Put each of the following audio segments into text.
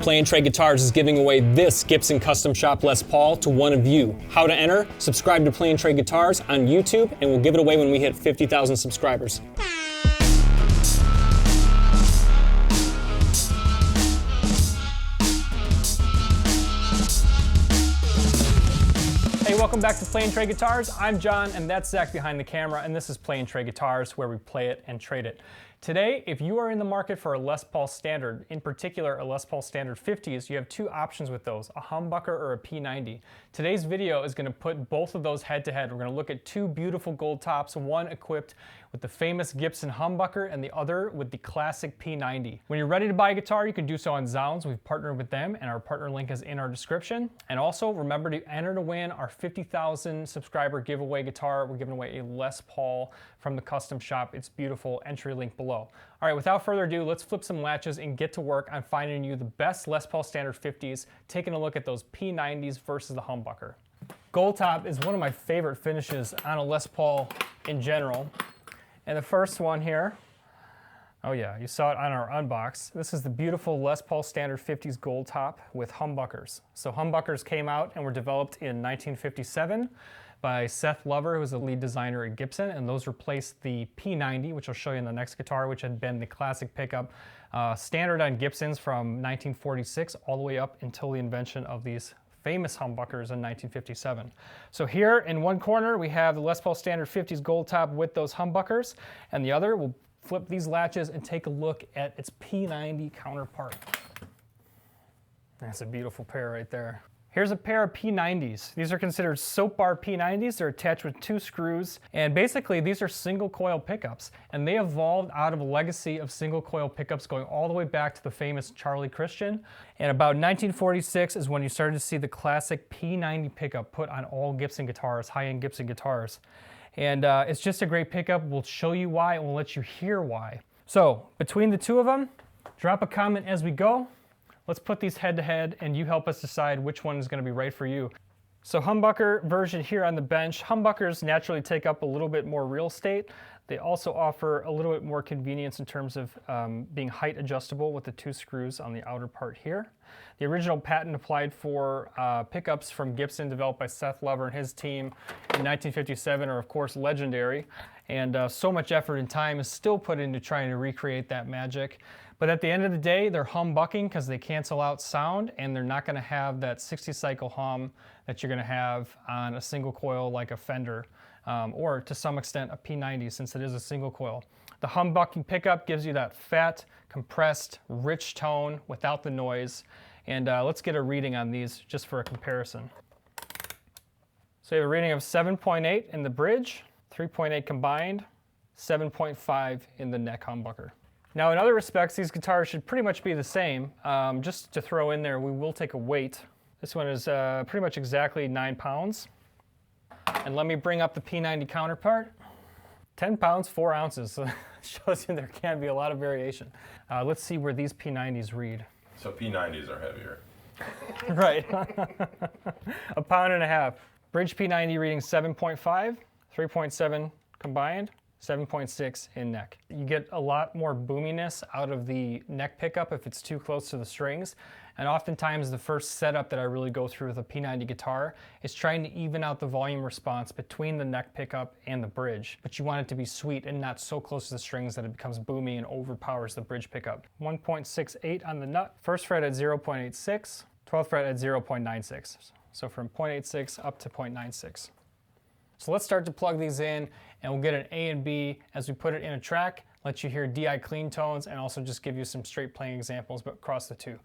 Play and Trade Guitars is giving away this Gibson Custom Shop Les Paul to one of you. How to enter? Subscribe to Play and Trade Guitars on YouTube, and we'll give it away when we hit 50,000 subscribers. Hey, welcome back to Play and Trade Guitars. I'm John, and that's Zach behind the camera, and this is Play and Trade Guitars, where we play it and trade it. Today, if you are in the market for a Les Paul Standard, in particular a Les Paul Standard 50s, you have two options with those, a Humbucker or a P90. Today's video is going to put both of those head to head. We're going to look at two beautiful gold tops, one equipped with the famous Gibson Humbucker and the other with the classic P90. When you're ready to buy a guitar, you can do so on Zounds. We've partnered with them, and our partner link is in our description. And also, remember to enter to win our 50,000 subscriber giveaway guitar. We're giving away a Les Paul from the custom shop. It's beautiful. Entry link below. All right, without further ado, let's flip some latches and get to work on finding you the best Les Paul Standard 50s, taking a look at those P90s versus the Humbucker. Gold top is one of my favorite finishes on a Les Paul in general. And the first one here, oh yeah, you saw it on our unbox. This is the beautiful Les Paul Standard 50s gold top with humbuckers. So humbuckers came out and were developed in 1957 by Seth Lover, who was the lead designer at Gibson, and those replaced the P90, which I'll show you in the next guitar, which had been the classic pickup standard on Gibsons from 1946 all the way up until the invention of these famous humbuckers in 1957. So here in one corner we have the Les Paul Standard 50s gold top with those humbuckers, and the other, we'll flip these latches and take a look at its P90 counterpart. That's a beautiful pair right there. Here's a pair of P90s. These are considered soap bar P90s. They're attached with two screws, and basically these are single coil pickups, and they evolved out of a legacy of single coil pickups going all the way back to the famous Charlie Christian. And about 1946 is when you started to see the classic P90 pickup put on all Gibson guitars, high-end Gibson guitars. And it's just a great pickup. We'll show you why, and we'll let you hear why. So between the two of them, drop a comment as we go. Let's put these head to head, and you help us decide which one is going to be right for you. So humbucker version here on the bench. Humbuckers naturally take up a little bit more real estate. They also offer a little bit more convenience in terms of being height adjustable with the two screws on the outer part here. The original patent applied for pickups from Gibson developed by Seth Lover and his team in 1957 are of course legendary, and so much effort and time is still put into trying to recreate that magic. But at the end of the day, they're humbucking because they cancel out sound, and they're not going to have that 60 cycle hum that you're going to have on a single coil like a Fender, or to some extent a P90 since it is a single coil. The humbucking pickup gives you that fat, compressed, rich tone without the noise. And let's get a reading on these just for a comparison. So you have a reading of 7.8 in the bridge, 3.8 combined, 7.5 in the neck humbucker. Now in other respects, these guitars should pretty much be the same. Just to throw in there, we will take a weight. This one is pretty much exactly 9 pounds. And let me bring up the P90 counterpart. 10 pounds, 4 ounces. So that shows you there can be a lot of variation. Let's see where these P90s read. So P90s are heavier. Right. A pound and a half. Bridge P90 reading 7.5, 3.7 combined, 7.6 in neck. You get a lot more boominess out of the neck pickup if it's too close to the strings. And oftentimes the first setup that I really go through with a P90 guitar is trying to even out the volume response between the neck pickup and the bridge. But you want it to be sweet and not so close to the strings that it becomes boomy and overpowers the bridge pickup. 1.68 on the nut, first fret at 0.86, 12th fret at 0.96. So from 0.86 up to 0.96. So let's start to plug these in, and we'll get an A and B as we put it in a track, let you hear DI clean tones, and also just give you some straight playing examples but across the two.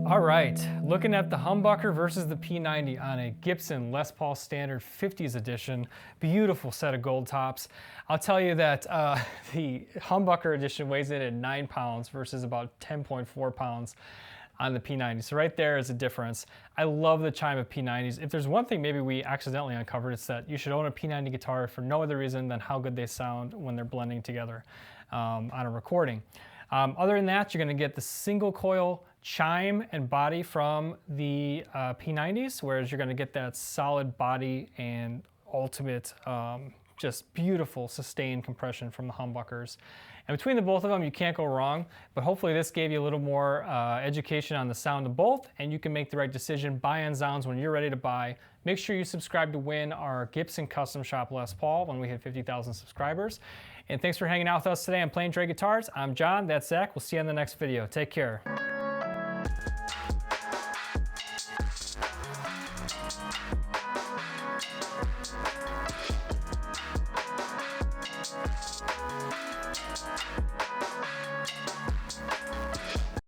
All right, looking at the Humbucker versus the P90 on a Gibson Les Paul Standard 50s edition. Beautiful set of gold tops. I'll tell you that the Humbucker edition weighs in at 9 pounds versus about 10.4 pounds on the P90. So right there is a difference. I love the chime of P90s. If there's one thing maybe we accidentally uncovered, it's that you should own a P90 guitar for no other reason than how good they sound when they're blending together on a recording. Other than that, you're going to get the single coil chime and body from the P90s, whereas you're going to get that solid body and ultimate just beautiful sustained compression from the Humbuckers. And between the both of them, you can't go wrong, but hopefully this gave you a little more education on the sound of both, and you can make the right decision, buy on Zounds when you're ready to buy. Make sure you subscribe to win our Gibson Custom Shop Les Paul when we hit 50,000 subscribers. And thanks for hanging out with us today on Plain Dre Guitars. I'm John, that's Zach. We'll see you on the next video. Take care.